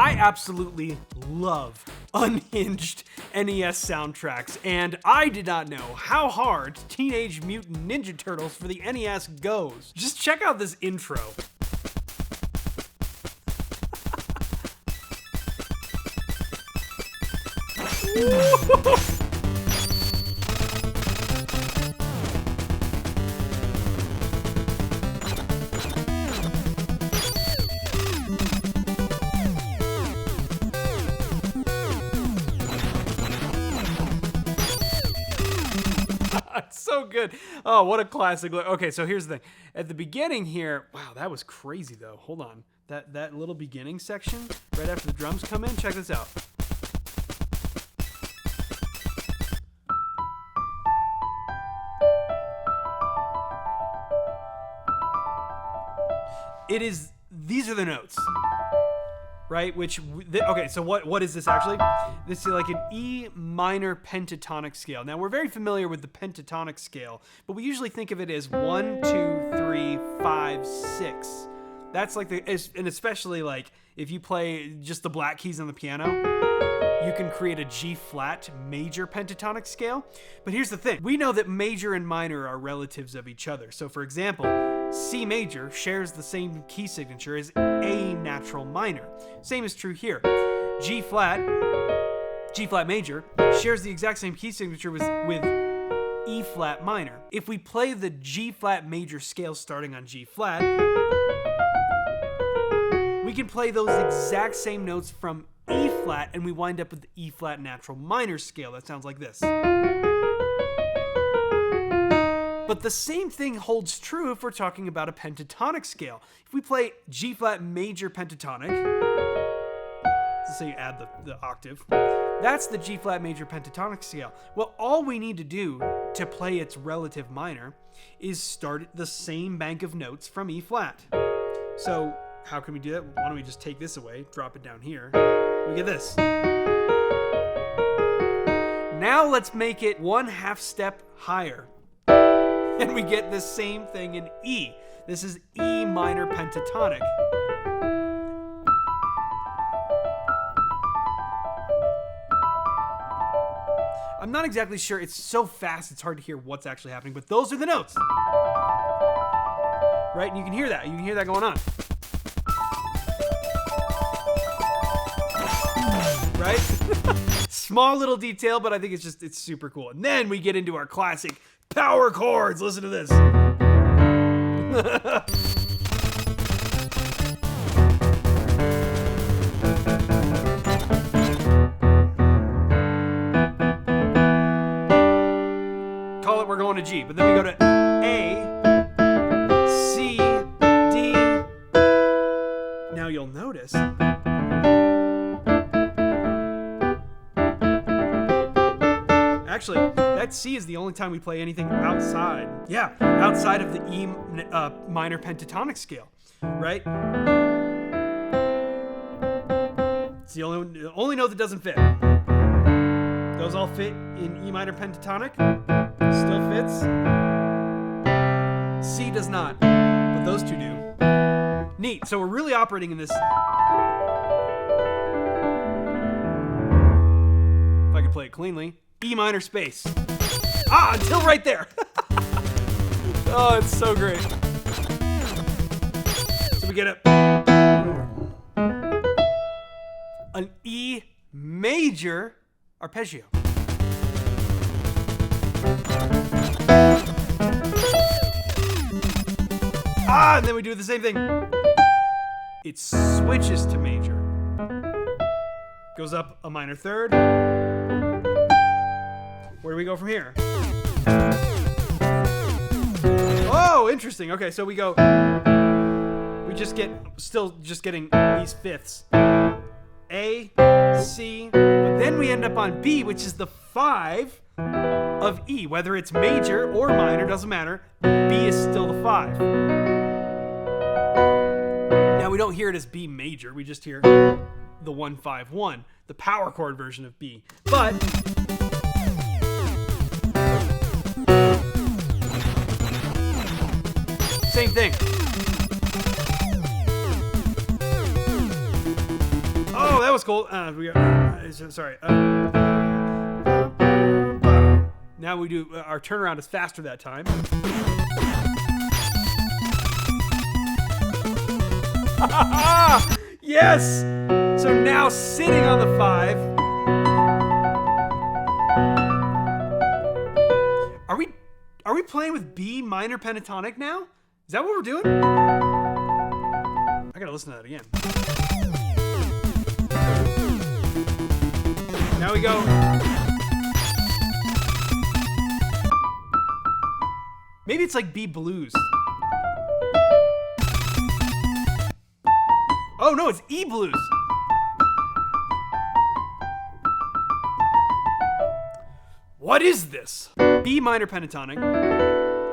I absolutely love unhinged NES soundtracks, and I did not know how hard Teenage Mutant Ninja Turtles for the NES goes. Just check out this intro. It's so good. Oh, what a classic. Okay, so here's the thing. At the beginning here, wow, that was crazy though. Hold on. That little beginning section, right after the drums come in, check this out. These are the notes, right? Okay, so what is this actually? This is like an E minor pentatonic scale. Now, we're very familiar with the pentatonic scale, but we usually think of it as 1, 2, 3, 5, 6. That's like and especially like if you play just the black keys on the piano, you can create a G flat major pentatonic scale. But here's the thing. We know that major and minor are relatives of each other. So for example, C major shares the same key signature as A natural minor. Same is true here. G flat major shares the exact same key signature with E flat minor. If we play the G flat major scale starting on G flat, we can play those exact same notes from E flat and we wind up with the E flat natural minor scale. That sounds like this. But the same thing holds true if we're talking about a pentatonic scale. If we play G flat major pentatonic, let's say you add the octave, that's the G flat major pentatonic scale. Well, all we need to do to play its relative minor is start the same bank of notes from E flat. So how can we do that? Why don't we just take this away, drop it down here, we get this. Now let's make it 1/2 step higher. And we get the same thing in E. This is E minor pentatonic. I'm not exactly sure. It's so fast, it's hard to hear what's actually happening, but those are the notes. Right? And you can hear that. You can hear that going on. Right? Small little detail, but I think it's super cool. And then we get into our classic power chords. Listen to this. Call it we're going to G, but then we go to A, C, D. Now you'll notice actually, that C is the only time we play anything outside. Yeah, outside of the E minor pentatonic scale, right? It's the only note that doesn't fit. Those all fit in E minor pentatonic. Still fits. C does not, but those two do. Neat. So we're really operating in this. If I could play it cleanly. E minor space. Until right there. Oh, it's so great. So we get an E major arpeggio. And then we do the same thing. It switches to major. Goes up a minor third. Where do we go from here? Oh, interesting. Okay, so we just getting these fifths. A, C, but then we end up on B, which is the 5 of E. Whether it's major or minor, doesn't matter. B is still the 5. Now we don't hear it as B major, we just hear the 1-5-1, the power chord version of B. But same thing. Oh, was cool. Sorry. Now we do our turnaround is faster that time. Yes. So now sitting on the 5. Are we playing with B minor pentatonic now? Is that what we're doing? I gotta listen to that again. Now we go. Maybe it's like B blues. Oh no, it's E blues. What is this? B minor pentatonic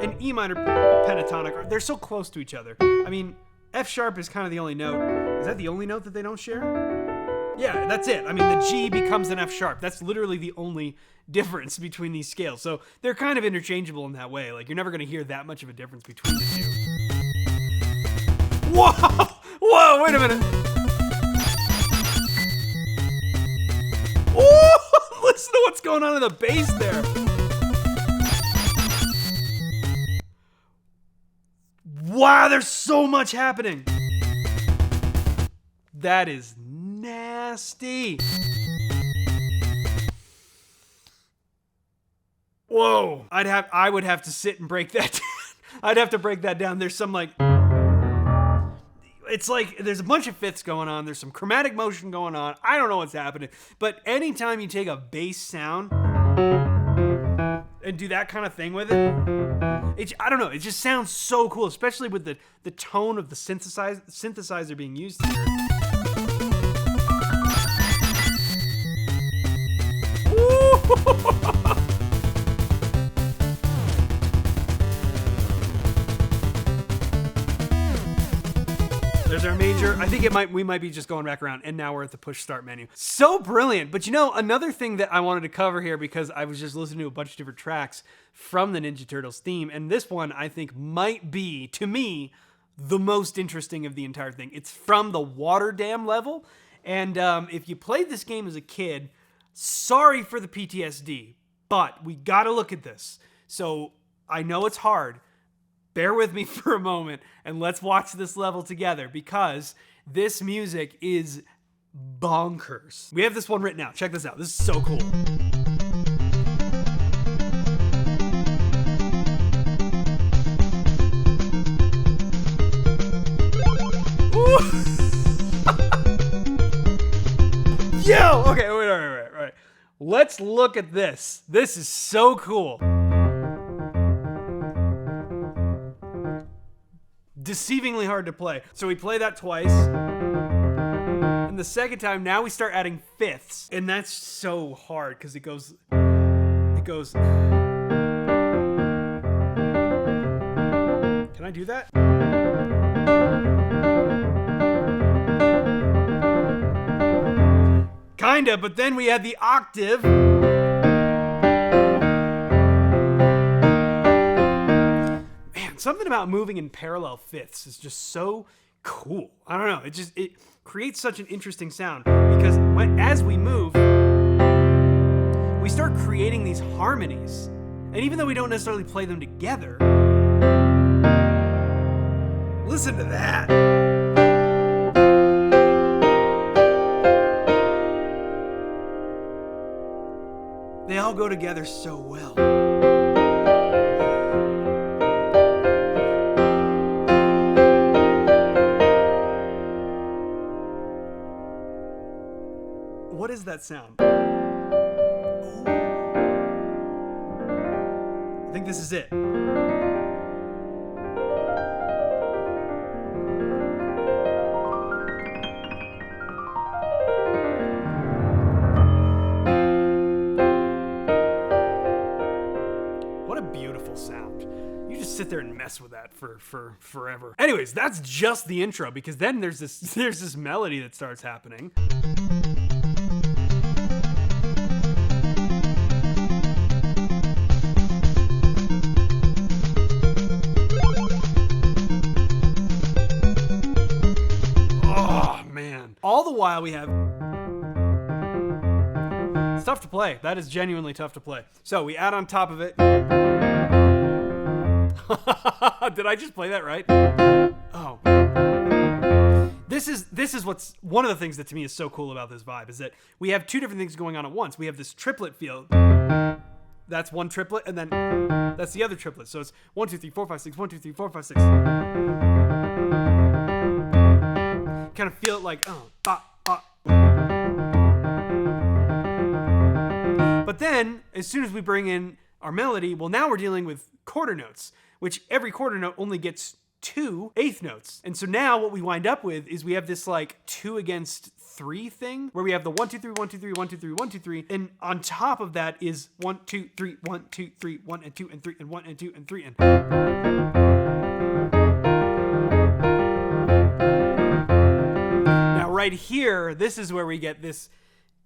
and E minor pentatonic, they're so close to each other. I mean, F sharp is kind of the only note. Is that the only note that they don't share? Yeah, that's it. I mean, the G becomes an F sharp. That's literally the only difference between these scales. So they're kind of interchangeable in that way. Like, you're never going to hear that much of a difference between the two. Whoa! Whoa, wait a minute. Oh, listen to what's going on in the bass there. Wow, there's so much happening. That is nasty. Whoa. I would have to sit and break that down. I'd have to break that down. There's some it's like there's a bunch of fifths going on. There's some chromatic motion going on. I don't know what's happening. But anytime you take a bass sound and do that kind of thing with it, I don't know. It just sounds so cool, especially with the tone of the synthesizer being used here. There's our major. I think we might be just going back around, and now we're at the push start menu. So brilliant. But you know, another thing that I wanted to cover here, because I was just listening to a bunch of different tracks from the Ninja Turtles theme, and this one I think might be, to me, the most interesting of the entire thing. It's from the water dam level, and if you played this game as a kid, sorry for the PTSD, but we gotta look at this. So I know it's hard. Bear with me for a moment and let's watch this level together, because this music is bonkers. We have this one written out. Check this out. This is so cool. Yo! Okay, wait, all right. Let's look at this. This is so cool. Deceivingly hard to play. So we play that twice. And the second time, now we start adding fifths. And that's so hard because it goes. Can I do that? Kinda, but then we add the octave. Something about moving in parallel fifths is just so cool. I don't know. It creates such an interesting sound, because as we move, we start creating these harmonies. And even though we don't necessarily play them together, listen to that. They all go together so well. What is that sound? Ooh. I think this is it. What a beautiful sound. You just sit there and mess with that for forever. Anyways, that's just the intro, because then there's this melody that starts happening. All the while we have It's tough to play. That is genuinely tough to play. So we add on top of it. Did I just play that right? Oh. This is what's one of the things that to me is so cool about this vibe is that we have two different things going on at once. We have this triplet feel. That's one triplet, and then that's the other triplet. So it's 1, 2, 3, 4, 5, 6, 1, 2, 3, 4, 5, 6. Kind of feel it like But then, as soon as we bring in our melody, well, now we're dealing with quarter notes, which every quarter note only gets 2 eighth notes. And so now what we wind up with is we have this like 2 against 3 thing where we have the 1, 2, 3, 1, 2, 3, 1, 2, 3, 1, 2, 3. And on top of that is 1, 2, 3, 1, 2, 3, 1 and 2 and 3 and 1 and 2 and 3 and. Now right here, this is where we get this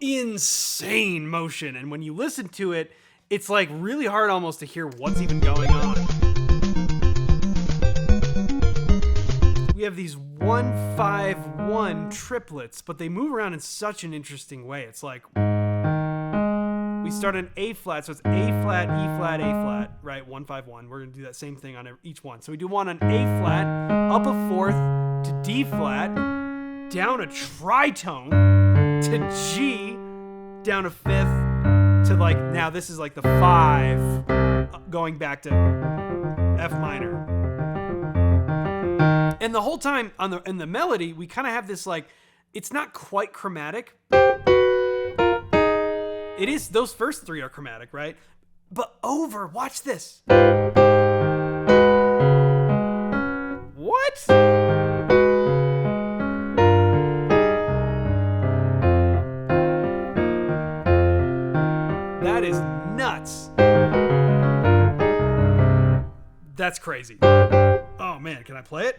insane motion. And when you listen to it, it's like really hard almost to hear what's even going on. We have these 1, 5, 1 triplets, but they move around in such an interesting way. It's like we start an A flat, so it's A flat, E flat, A flat, right? 1, 5, 1. We're gonna do that same thing on each one. So we do one on A flat, up a 4th to D flat, down a tritone to G, down a 5th to like, now this is like the 5 going back to F minor. And the whole time in the melody, we kind of have this like, it's not quite chromatic. It is, those first 3 are chromatic, right? But watch this. What? That is nuts. That's crazy. Oh man, can I play it?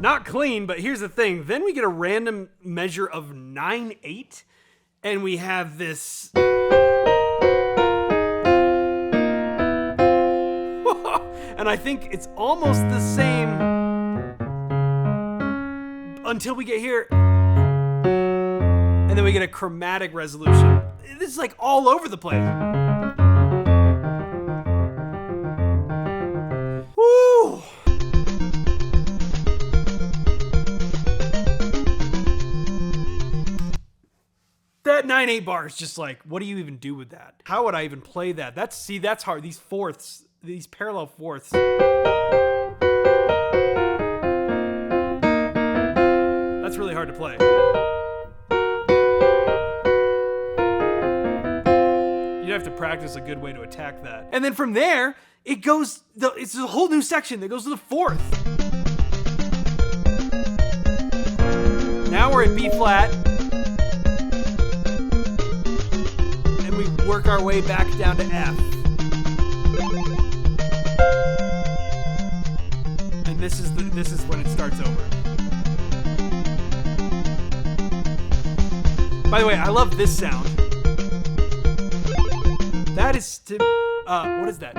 Not clean, but here's the thing. Then we get a random measure of 9/8, and we have this. And I think it's almost the same until we get here. And then we get a chromatic resolution. This is like all over the place. Woo! That 9/8 bar is just like, what do you even do with that? How would I even play that? That's hard. These fourths, these parallel fourths. That's really hard to play. You'd have to practice a good way to attack that. And then from there, it goes, it's a whole new section that goes to the 4th. Now we're at B flat. And we work our way back down to F. And this is when it starts over. By the way, I love this sound. That is what is that?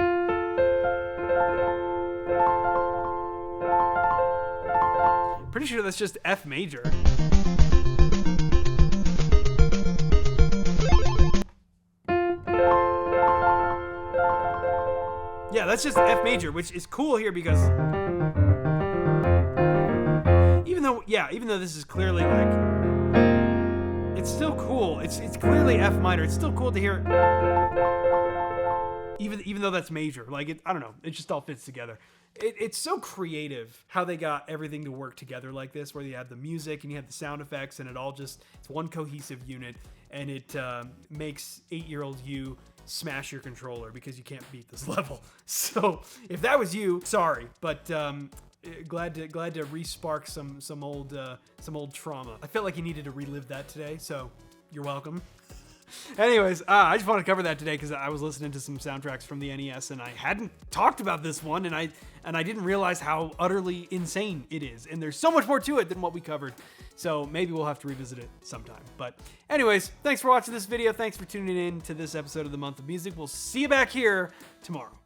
Pretty sure that's just F major. Yeah, that's just F major, which is cool here because even though this is clearly like, it's still cool. It's clearly F minor. It's still cool to hear, even though that's major. Like I don't know. It just all fits together. It's so creative how they got everything to work together like this, where you have the music and you have the sound effects, and it's one cohesive unit, and it makes 8-year-old you smash your controller because you can't beat this level. So if that was you, sorry, but glad to re-spark some old trauma. I felt like you needed to relive that today, so you're welcome. Anyways, I just want to cover that today because I was listening to some soundtracks from the NES and I hadn't talked about this one, and I didn't realize how utterly insane it is. And there's so much more to it than what we covered. So maybe we'll have to revisit it sometime. But anyways, thanks for watching this video. Thanks for tuning in to this episode of The Month of Music. We'll see you back here tomorrow.